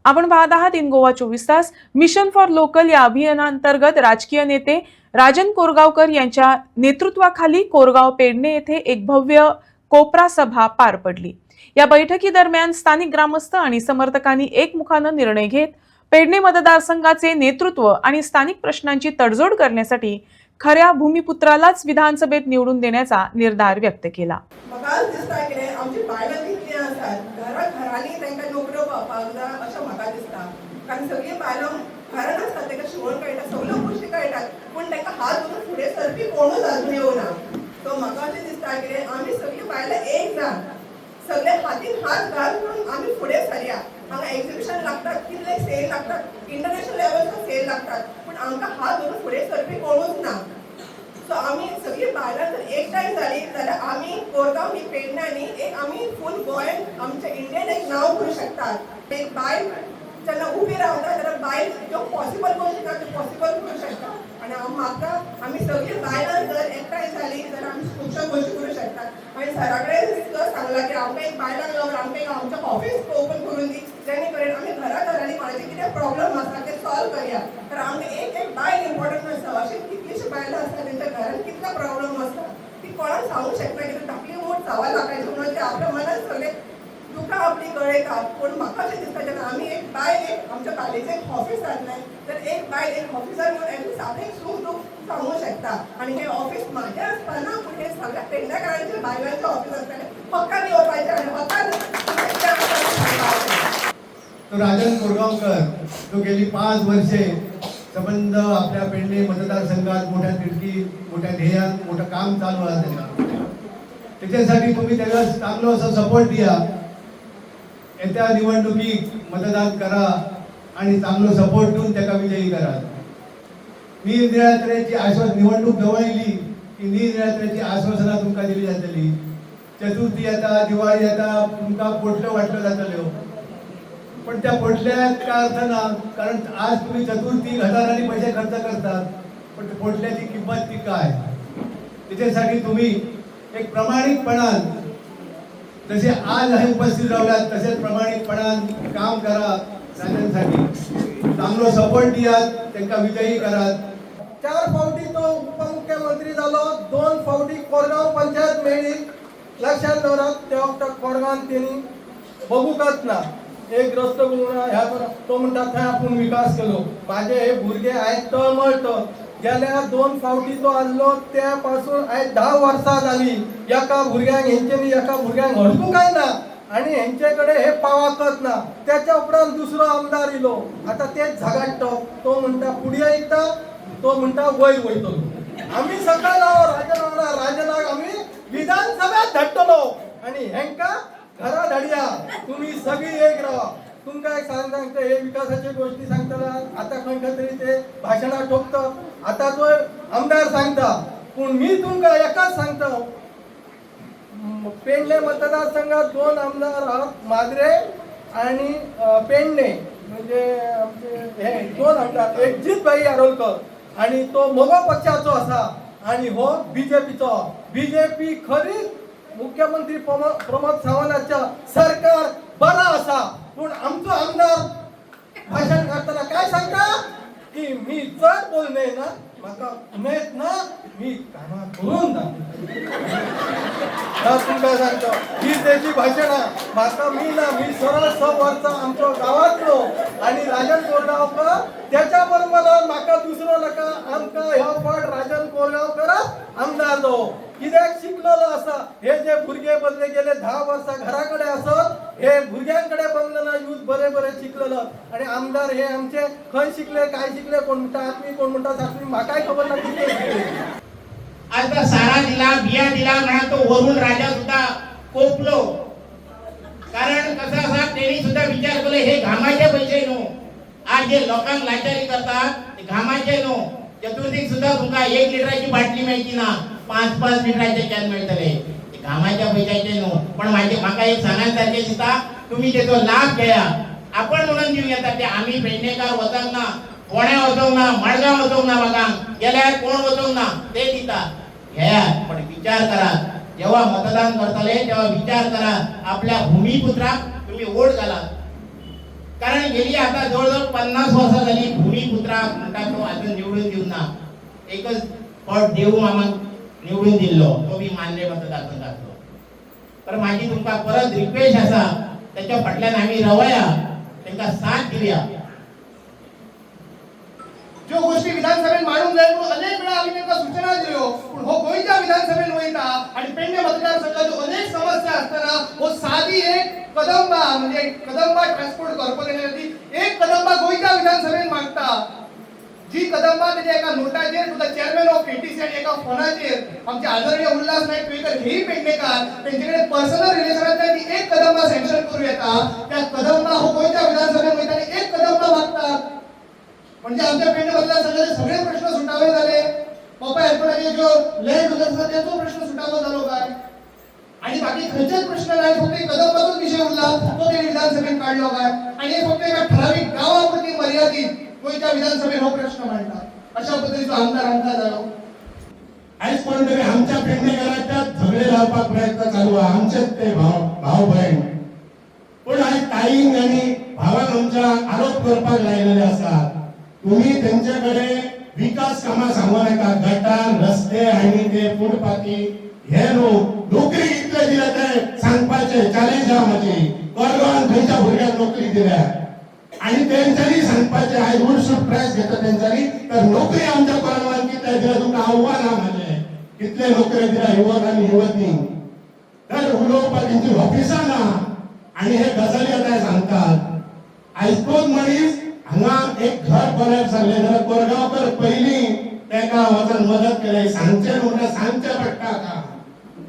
आपण पाहत आहात इन गोवा 24 तास. मिशन फॉर लोकल या अभियानांतर्गत राजकीय नेते राजन कोरगावकर यांच्या नेतृत्वाखाली कोरगाव पेडणे येथे एक भव्य कोपरा सभा पार पडली. या बैठकीदरम्यान स्थानिक ग्रामस्थ आणि समर्थकांनी एकमुखाने निर्णय घेत पेडणे मतदारसंघाचे नेतृत्व आणि स्थानिक प्रश्नांची तडजोड करण्यासाठी खऱ्या भूमिपुत्रालाच विधानसभेत निवडून देण्याचा निर्धार व्यक्त केला. कारण सगळी बायलां घरान आसतात ताका शिवण कळटा सगळ्यो गोश्टी कळटात पूण ताका हात धरून फुडें सरपी कोणूच अजून येवना. सो म्हाका अशें दिसता की आमी सगळीं बायलां एक जावन सगळे हातीन हात घालून आमी फुडें सरया. हांगा एक्झिबिशन लागतात, कितले सेल लागतात, इंटरनॅशनल लेवलचो सेल लागतात, पूण आमकां हात धरून फुडें सरपी कोणूच ना. सो आमी सगळीं बायलां जर एकठांय जाली जाल्यार आमी कोरगांव ही पेडण्यांनी एक आमी फूल गोंयान आमच्या इंडियन एक नांव करूं शकतात. एक बायल जेन्ना उबी रावता जाल्यार बायल ज्यो पॉसिबल गोश्टी त्यो पॉसिबल करूं शकता. आनी म्हाका आमी सगळीं बायलां जर एकठांय जाली जाल्यार आमी खुबश्यो गोश्टी करूं शकतात. आनी सरा कडेन सांगलां की आमकां एक बायलां घेवन आमकां एक आमचें ऑफीस ओपन करून दी, जेणे करून आमी घरांनी कोणाचे कितें प्रॉब्लम आसा ते सॉल्व करया. तर आमकां एक बायल इम्पॉर्टंट आसा. अशी कितलीशीं बायलां आसता तेंच्या घरान कितलो प्रॉब्लम आसता ती कोणाक सांगूंक शकना की धाकली मोठ चावा लागायची म्हणून ते आपल्या मनात सगळे दुकां आपली गळयतात. पूण म्हाका अशें दिसता जेन्ना आमी एक बायल एक आमच्या कॉलेजीक ऑफीस जातलें तर एक बायल एक ऑफिसर घेवन एटलीस्ट आपलें सूख दूख सांगूंक शकता. आनी हें ऑफीस म्हाजें आसतना पूण हें सगळ्या पेडणेकारांचें बायलांचें ऑफीस आसतालें. हक्कान येवपाचें आनी हक्कान तो राजन कोरगावकर तो गेली 5 वर्षे संबंध आपल्या पेडणे मतदारसंघात मोठ्या तिडकी मोठ्या ध्येयात मोठं काम चालू आहे. त्याच्यासाठी तुम्ही त्याला चांगला असा सपोर्ट द्या. येत्या निवडणुकीत मतदान करा आणि चांगलं सपोर्ट देऊन त्याला विजयी करा. मी निरात्रेची निवडणूक जवळ येयली की निरात्रेची आश्वासना तुमकां दिली जातली. चतुर्थी येता, दिवाळी येता, तुमकां पोटलं वाटलं जातल्यो. पण त्या पोटल्यात काय अर्थ ना, कारण आज तुम्ही चतुर्थी हजारांनी पैसे खर्च करतात, पण पोटल्याची किंमत ती काय. त्याच्यासाठी तुम्ही एक प्रामाणिकपणान जसे आज हे उपस्थित राहिल्यात तसेच प्रामाणिकपणान काम करा. राजांसाठी चांगलो सपोर्ट दियात, त्यांना विजयी करात. 4 फावटी तो उपमुख्यमंत्री जालो, 2 फावटी कोरगाव पंचायत मेळ्ळी. लक्षात दवरात त्या वक्ता कोरगांवात तेणी बघूकच ना एक रस्तो ह्या तो म्हणटा थंय आपूण विकास केलो. माझे हे भुरगे आयज तळमळट गेल्या 2 फावटी तो आसलो त्या पासून आयज 10 वर्सां जाली. एका भुरग्यांक हेंच्यांनी एका भुरग्यांक हडकूंकय ना आनी हेंचे कडेन हे पावाकच ना. त्याच्या उपरांत दुसरो आमदार इलो, आतां तेच झगाडटो. तो म्हणटा फुडें येता, तो म्हणटा वयर वयतलो. आमी सकयल राजनाक आमी विधानसभेत धाडटलो आनी हेंकां घरा धाडया. तुम्ही सगळी एक राहा. तुमकां एक सांगता हे विकासाचे गोष्टी सांगतला. आता खंय तरी ते भाशणां ठोकता. आता तो आमदार सांगता, पूण मी तुमकां एकच सांगता, पेडणे मतदारसंघात 2 आमदार आहात, माद्रे आणि पेडणे म्हणजे आमचे हे 2 आमदार. एक जितभाई यारोलकर आणि तो मोगो पक्षाचो आसा आणि हो बीजेपीचो. बीजेपी खरी मुख्यमंत्री प्रमोद सावंताच्या सरकार बरा आसा, पूण आमचो आमदार भाषण करताना काय सांगता की मी चड बोलणे ना, म्हाका उमेद ना, मी कामां करून तुमकां सांगता ही त्याची भाशणां. म्हाका मी ना, मी सरळ 6 वर्सां आमच्या गांवांतलो आनी राजन कोरगांवकर त्याच्या बरोबर म्हाका दुसरो नाका. आमकां ह्यो फावट राजन कोरगांवकरच आमदार जावो. कित्याक शिकलेलो आसा. हे जे भुरगे बदले गेले 10 वर्सां घरा कडेन आसत, हे भुरग्यांकडे बघलेलो यूथ बरे बरे शिकलेलो. आणि आमदार हे आमचे खंय शिकले काय शिकले, कोण म्हणटा 8वी कोण म्हणटा 7वी, म्हाकाय खबर ना कितें शिकले. आता सारा दिला बिया दिला म्हणा तो वरून राजा सुद्धा कोपलो. कारण कसं असा त्यांनी सुद्धा विचार केला हे घामाचे पैसे नो. आज जे लोकांक लाचारी करतात ते घामाचे नो. चतुर्थीक सुद्धा तुमका 1 लिटराची बाटली मेळची ना, 5-5 लिटराचे कॅन मेळटले. ते घामाच्या पैशाचे नो. पण म्हाका एक सांगायसारखे दिसता, तुम्ही त्याचो लाभ घेया. आपण म्हणून दिव येतात ते आम्ही पेडणेकार वचोंक ना, फोण्या वचोंक ना, मडगांव वचोंक ना, म्हाका गेल्यार कोण वचोंक ना, ते दिता घ्या. पण विचार करा, जेव्हा मतदान करतले तेव्हा विचार करा, आपल्या भूमिपुत्राक तुम्ही वोट घाला. कारण गेली आता जवळजवळ 50 वर्ष झाली भूमिपुत्रा म्हणटा तो अजून निवडून देऊ ना एकच पट देऊ मामा निवडून दिल्लो तो बी मान्य मतदारसंघातलो तर माझी तुमका परत रिक्वेस्ट असा त्याच्या फाटल्यान आम्ही रवया त्यांना साथ दिल्या ज्यो गोष्टी विधानसभेत मांडून जाय म्हणून अनेक वेळा आम्ही त्यांना सूचना दिल्यो पण हो गोंयच्या विधानसभेत वयता आणि पेडणे मतदारसंघाच्यो अनेक समस्या असताना हो साधी एक कदंबा म्हणजे कदंबा ट्रान्सपोर्ट कॉर्पोरेशनाची एक कदंबा गोंयच्या विधानसभेत मागता जी कदंबा त्याच्या एका नोटाचेर सुद्धा चेअरमॅन ऑफ केटीसी आणि एका फोनाचेर आमचे आदरणीय उल्हास नाईक पेडणेकर हेही पेडणेकार त्यांच्याकडे पर्सनल रिलेशनातल्या ती एक कदंबा सँक्शन करू येता त्या कदंबा हो गोंयच्या विधानसभेत वयता आणि एक कदंबा मागतात म्हणजे आमच्या पेडणे मतदारसंघाचे सगळे प्रश्न सुटावे झाले पप्पा एअरपोर्टाचे जो लँड होता त्याचा प्रश्न सुटावा झालो काय आणि बाकी खंयचेच प्रश्न नाही फक्त एक कदंबाचोच विषय उरला तो ते विधानसभेत काढलो काय आणि हे फक्त एका ठराविक गावापुरती मर्यादित गोंयच्या विधानसभेत हो प्रश्न मांडतात अशा पद्धतीचो आमदार आमचा झालो आज कोण तरी आमच्या पेडणेकरांच्या झगडे लावपाक प्रयत्न चालू आहे आमचेच ते भाव बहीण पण आज ताईंग आणि भावाक आमच्या आरोप करपाक लायलेले असतात तुम्ही त्यांच्याकडे विकास कामा सांगू नका गटार रस्ते आणि ते फुटपाथी हे नोकरी कितले दिल्या ते सांगपाचे चॅलेंज आहे माझी कोरगांवान खंयच्या भुरग्याक नोकरी दिल्या आणि त्यांच्यानी सांगपाचे आज उलसूट प्राइस घेता त्यांच्यानी तर नोकरी आमच्या कोरगांवान कितले दिल्या तुमका आव्हान आहे माझे कितले नोकरी दिल्या युवक आणि युवती तर उलोवपाक त्यांची ऑफिसां ना आणि हे गजाली आता सांगतात आयकोन मनीस हांगा एक घर बनायला सांगले जाल्यार कोरगांवकर पहिली तेका वचन मदत केली सांगचे म्हणल्यार सांगचे पडटा का